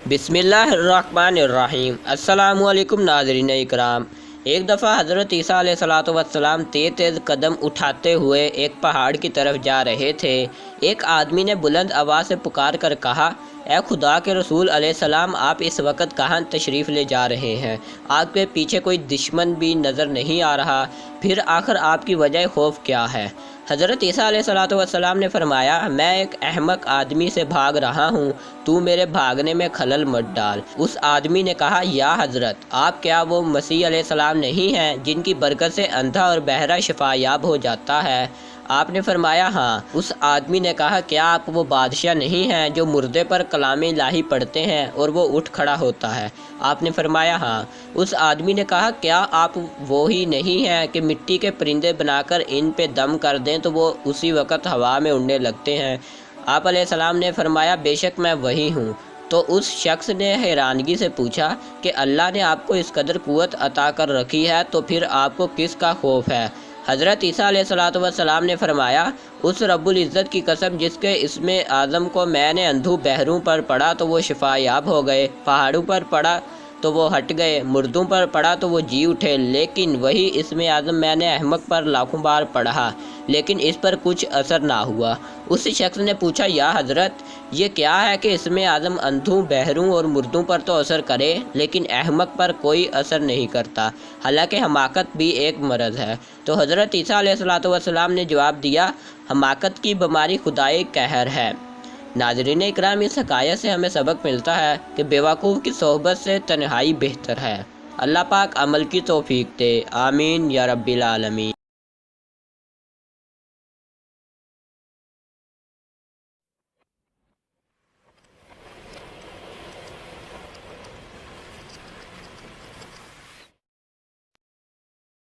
बिस्मिल्लाहिर्रहमानिर्रहीम। अस्सलामुअलैकुम नाज़रीन इकराम। एक दफ़ा हज़रत ईसा अलैहिस्सलाम तेज़ कदम उठाते हुए एक पहाड़ की तरफ जा रहे थे। एक आदमी ने बुलंद आवाज़ से पुकार कर कहा, ए खुदा के रसूल अलैहिस्सलाम, आप इस वक्त कहाँ तशरीफ़ ले जा रहे हैं? आपके पीछे कोई दुश्मन भी नज़र नहीं आ रहा, फिर आखिर आपकी वजह खौफ क्या है? हज़रत ईसा अलैहिस्सलाम ने फरमाया, मैं एक अहमक आदमी से भाग रहा हूँ, तू मेरे भागने में खलल मत डाल। उस आदमी ने कहा, या हज़रत, आप क्या वो मसीह अलैहिस्सलाम नहीं हैं जिनकी बरकत से अंधा और बहरा शिफायाब हो जाता है? आपने फरमाया, हाँ। उस आदमी ने कहा, क्या आप वो बादशाह नहीं हैं जो मुर्दे पर कलाम इलाही पढ़ते हैं और वो उठ खड़ा होता है? आपने फरमाया, हाँ। उस आदमी ने कहा, क्या आप वो ही नहीं हैं कि मिट्टी के परिंदे बनाकर इन पे दम कर दें तो वो उसी वक्त हवा में उड़ने लगते हैं? आप अलैहिस्सलाम ने फरमाया, बेशक मैं वही हूँ। तो उस शख्स ने हैरानगी से पूछा कि अल्लाह ने आपको इस कदर क़ुव्वत अता कर रखी है, तो फिर आपको किस का खौफ है? हज़रत ईसा अलैहिस्सलाम ने फरमाया, उस रब्बुल इज़्ज़त की कसम जिसके इसमें आज़म को मैंने अंधों बहरों पर पढ़ा तो वो शिफायाब हो गए, पहाड़ों पर पढ़ा तो वो हट गए, मुर्दों पर पढ़ा तो वो जी उठे। लेकिन वही इसमें आज़म मैंने अहमक पर लाखों बार पढ़ा, लेकिन इस पर कुछ असर ना हुआ। उस शख्स ने पूछा, या हज़रत, ये क्या है कि इसमें आज़म अंधों बहरों और मुर्दों पर तो असर करे लेकिन अहमक पर कोई असर नहीं करता, हालांकि हमाकत भी एक मर्ज़ है? तो हज़रत ईसा अलैहिस्सलाम ने जवाब दिया, हमाकत की बीमारी खुदाई कहर है। नाज़रीन इकराम, इस हकायत से हमें सबक मिलता है कि बेवकूफ़ की सोहबत से तन्हाई बेहतर है। अल्लाह पाक अमल की तौफीक दे। आमीन या रब्बिल आलमीन।